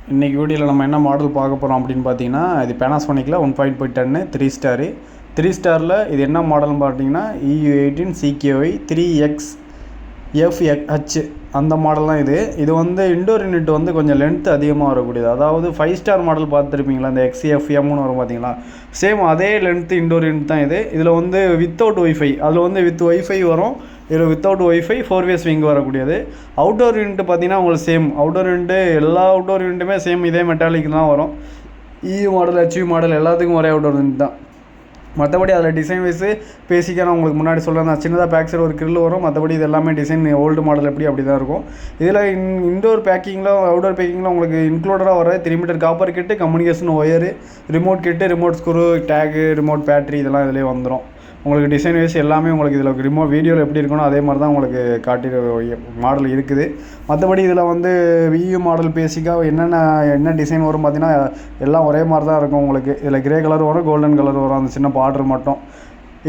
இன்றைக்கி வீடியோவில் நம்ம என்ன மாடல் பார்க்க போகிறோம் அப்படின்னு பார்த்தீங்கன்னா, இது பேனாசோனிக்கில் 1.5 டன்னு 3 ஸ்டாரு. 3 ஸ்டாரில் இது என்ன மாடல்னு பார்த்தீங்கன்னா EU18 CKY 3XFH அந்த மாடல் தான் இது. இது வந்து இண்டோர் யூனிட் வந்து கொஞ்சம் லென்த் அதிகமாக வரக்கூடியது. அதாவது 5 ஸ்டார் மாடல் பார்த்துருப்பீங்களா, இந்த XFMனு வரும் பார்த்தீங்களா, சேம் அதே லென்த்து இண்டோர் யூனிட் தான் இது. இதில் வந்து வித்தவுட் ஒய்ஃபை, அதில் வந்து வித் ஒய்ஃபை வரும், இதில் வித்தவுட் ஒய்ஃபை 4 way ஸ்விங் வரக்கூடியது. அவுட்டோர் யூனிட் பார்த்தீங்கன்னா உங்களுக்கு சேம் அவுட்டோர் யூனிட்டு, எல்லா அவுட்டோர் யூனிட்டுமே சேம் இதே மெட்டாலிக் தான் வரும். EU மாடல் HV மாடல் எல்லாத்துக்கும் ஒரே அவுட்டோர் யூனிட் தான். மற்றபடி அதில் டிசைன் வைஸு பேசிக்காக நான் உங்களுக்கு முன்னாடி சொல்கிறேன், நான் சின்னதாக பேக் சைடு ஒரு கிரில் வரும். மற்றபடி இது எல்லாமே டிசைன் ஓல்டு மாடல் அப்படி தான் இருக்கும். இதில் இன்டோர் பேக்கிங்கில் அவுட்டோர் பேக்கிங்கில் உங்களுக்கு இன்க்ளூடடாக வர 3 metre copper kit, communication wire, remote kit, remote screw, tag, remote battery இதெல்லாம் இதிலே வந்துடும். உங்களுக்கு டிசைன் வைஸ் எல்லாமே உங்களுக்கு இதில் வீடியோவில் எப்படி இருக்கணும் அதே மாதிரி தான் உங்களுக்கு காட்டி மாடல் இருக்குது. மற்றபடி இதில் வந்து EU மாடல் பேசிக்காக என்ன டிசைன் வரும் பார்த்தீங்கன்னா எல்லாம் ஒரே மாதிரி தான் இருக்கும். உங்களுக்கு இதில் கிரே கலர் வரும், கோல்டன் கலர் வரும், அந்த சின்ன பார்டர் மட்டும்.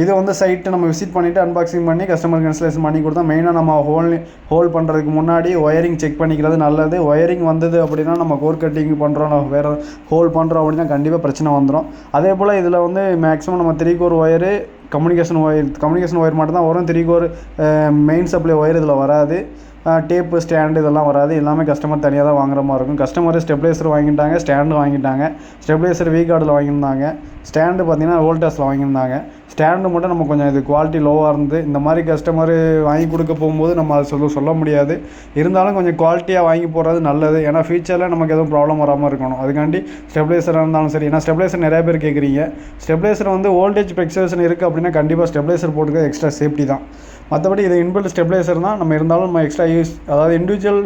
இது வந்து சைட்டை நம்ம விசிட் பண்ணிவிட்டு அன்பாக்சிங் பண்ணி கஸ்டமருக்கு இன்ஸ்டலேஷன் பண்ணி கொடுத்தா, மெயினாக நம்ம ஹோல் பண்ணுறதுக்கு முன்னாடி ஒயரிங் செக் பண்ணிக்கிறது நல்லது. ஒயரிங் வந்தது அப்படின்னா நம்ம கோர் கட்டிங் பண்ணுறோம், நம்ம வேறு ஹோல் பண்ணுறோம் அப்படின்னா கண்டிப்பாக பிரச்சனை வந்துடும். அதே போல் இதில் வந்து மேக்ஸிமம் நம்ம 3 கோர் ஒயரு, கம்யூனிகேஷன் ஒயர் மட்டும் தான் வரும். 3 கோர் மெயின் சப்ளை ஒயர் இதில் வராது. டேப்பு, ஸ்டாண்டு இதெல்லாம் வராது. எல்லாமே கஸ்டமர் தனியாக தான் வாங்குற மாதிரி இருக்கும். கஸ்டமர் ஸ்டெப்லைசர் வாங்கிட்டாங்க, ஸ்டாண்டு வாங்கிட்டாங்க. ஸ்டெப்லைசர் வீ கார்டில் வாங்கியிருந்தாங்க, ஸ்டாண்டு பார்த்தீங்கன்னா வோல்டாஸில் வாங்கியிருந்தாங்க. ஸ்டாண்டு மட்டும் நம்ம கொஞ்சம் இது குவாலிட்டி லோவாக இருந்து, இந்த மாதிரி கஸ்டமர் வாங்கி கொடுக்க போகும்போது நம்ம அதை சொல்ல முடியாது. இருந்தாலும் கொஞ்சம் குவாலிட்டியாக வாங்கி போகிறது நல்லது. ஏன்னா ஃபியூச்சரில் நமக்கு எதுவும் ப்ராப்ளம் வராமல் இருக்கணும். அதுக்காண்டி ஸ்டெப்லைசராக இருந்தாலும் சரி. ஏன்னா ஸ்டெப்லைசர் நிறைய பேர் கேட்குறீங்க. ஸ்டெப்லைசர் வந்து வோல்டேஜ் ஃப்ளக்சுவேஷன் இருக்குது அப்படின்னா கண்டிப்பாக ஸ்டெப்லைசர் போட்டுக்க எக்ஸ்ட்ரா சேஃப்டி தான். மற்றபடி இது இன்பில்ட் ஸ்டெப்லைசர் தான். நம்ம இருந்தாலும் நம்ம எக்ஸ்ட்ரா யூஸ், அதாவது இண்டிவிஜுவல்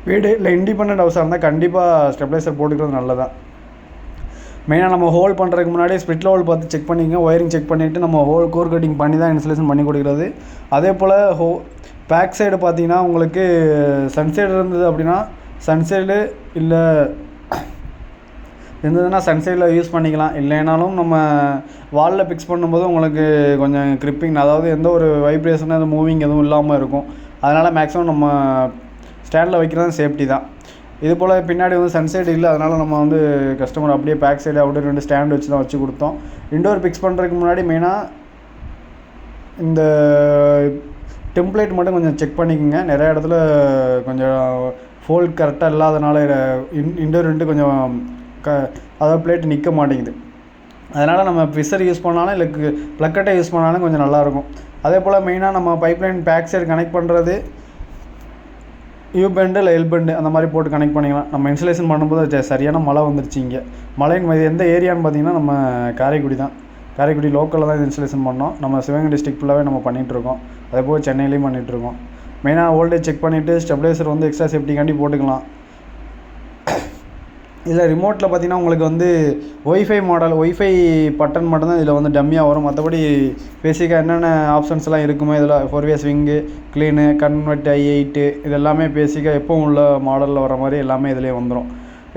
வீடு இல்லை இண்டிபெண்டன்ட் ஹவுஸாக இருந்தால் கண்டிப்பாக ஸ்டெப்லைசர் போட்டுக்கிறது நல்லதான். மெயினாக நம்ம ஹோல் பண்ணுறதுக்கு முன்னாடி ஸ்பிட் லெவல் பார்த்து செக் பண்ணிக்கங்க. ஒயரிங் செக் பண்ணிவிட்டு நம்ம கோர் கட்டிங் பண்ணி தான் இன்ஸ்டலேஷன் பண்ணி கொடுக்குறது. அதே போல் பேக் சைடு பார்த்தீங்கன்னா உங்களுக்கு சன்சைடு இருந்தது அப்படின்னா சன்சைடு இல்லை இருந்ததுன்னா சன்சைடில் யூஸ் பண்ணிக்கலாம். இல்லைனாலும் நம்ம வாலில் ஃபிக்ஸ் பண்ணும்போது உங்களுக்கு கொஞ்சம் கிரிப்பிங், அதாவது எந்த ஒரு வைப்ரேஷன் அந்த மூவிங் எதுவும் இல்லாமல் இருக்கும். அதனால் மேக்ஸிமம் நம்ம ஸ்டாண்டில் வைக்கிறது சேஃப்டி தான். இது போல் பின்னாடி வந்து சன்சைடு இல்லை, அதனால் நம்ம வந்து கஸ்டமர் அப்படியே பேக் சைடு அவுட்டர் 2 ஸ்டாண்டு வச்சு தான் வச்சு கொடுத்தோம். இண்டோர் ஃபிக்ஸ் பண்ணுறதுக்கு முன்னாடி மெயினாக இந்த டெம்ப்ளேட் மட்டும் கொஞ்சம் செக் பண்ணிக்கோங்க. நிறையா இடத்துல கொஞ்சம் ஃபோல்ட் கரெக்டாக இல்லாதனால இண்டோர் 2 கொஞ்சம் அதாவது பிளேட் நிற்க மாட்டேங்குது. அதனால் நம்ம ஃபிஷர் யூஸ் பண்ணாலும் இல்லை ப்ளக்கட்டை யூஸ் பண்ணாலும் கொஞ்சம் நல்லாயிருக்கும். அதே போல் மெயினாக நம்ம பைப்லைன் பேக் சைடு கனெக்ட் பண்ணுறது யூ பெண்டு இல்லை எல் பெண்டு அந்த மாதிரி போட்டு கனெக்ட் பண்ணிக்கலாம். நம்ம இன்ஸ்டலேஷன் பண்ணும்போது சரியான மழை வந்துருச்சு. இங்கே மழையின் எந்த ஏரியான்னு பார்த்தீங்கன்னா நம்ம காரைக்குடி தான். காரைக்குடி லோக்கலில் தான் இது இன்ஸ்டலேஷன் பண்ணோம். நம்ம சிவகங்கை டிஸ்ட்ரிக்ட் ஃபுல்லாகவே நம்ம பண்ணிகிட்ருக்கோம். அதே போல் சென்னையிலையும் பண்ணிகிட்ருக்கோம். மெயினாக வோல்டேஜ் செக் பண்ணிவிட்டு ஸ்டெப்லைசர் வந்து எக்ஸ்ட்ரா சேஃப்டிக்காண்டி போட்டுக்கலாம். இதில் ரிமோட்டில் பார்த்தீங்கன்னா உங்களுக்கு வந்து ஒய்ஃபை மாடல், ஒய்ஃபை பட்டன் மட்டும்தான் இதில் வந்து டம்மியாக வரும். மற்றபடி பேசிக்காக என்னென்ன ஆப்ஷன்ஸ்லாம் இருக்குமோ இதில் 4 way swing, clean, convert, i8 இது எல்லாமே பேசிக்காக எப்பவும் உள்ள மாடலில் வர மாதிரி எல்லாமே இதிலே வந்துடும்.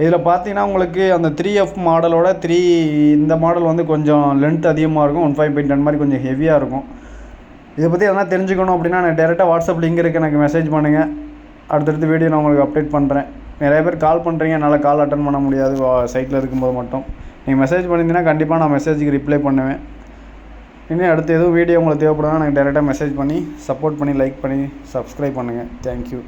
இதில் பார்த்தீங்கன்னா உங்களுக்கு அந்த 3F மாடலோட இந்த மாடல் வந்து கொஞ்சம் லென்த் அதிகமாக இருக்கும். 1.5 டன் மாதிரி கொஞ்சம் ஹெவியாக இருக்கும். இதை பற்றி எதனா தெரிஞ்சுக்கணும் அப்படின்னா நான் டேரெக்டாக வாட்ஸ்அப் லிங்க் இருக்குது, எனக்கு மெசேஜ் பண்ணுங்கள். அடுத்தடுத்த வீடியோ நான் உங்களுக்கு அப்டேட் பண்ணுறேன். நிறைய பேர் கால் பண்ணுறீங்க, என்னால் கால் அட்டன் பண்ண முடியாது சைட்டில் இருக்கும்போது மட்டும். நீங்கள் மெசேஜ் பண்ணியிருந்தீங்கன்னா கண்டிப்பாக நான் மெசேஜுக்கு ரிப்ளை பண்ணுவேன். இன்னும் அடுத்து எதுவும் வீடியோ உங்களுக்கு தேவைப்படுதுன்னா எனக்கு டேரெக்டாக மெசேஜ் பண்ணி சப்போர்ட் பண்ணி லைக் பண்ணி சப்ஸ்கிரைப் பண்ணுங்கள். தேங்க்யூ.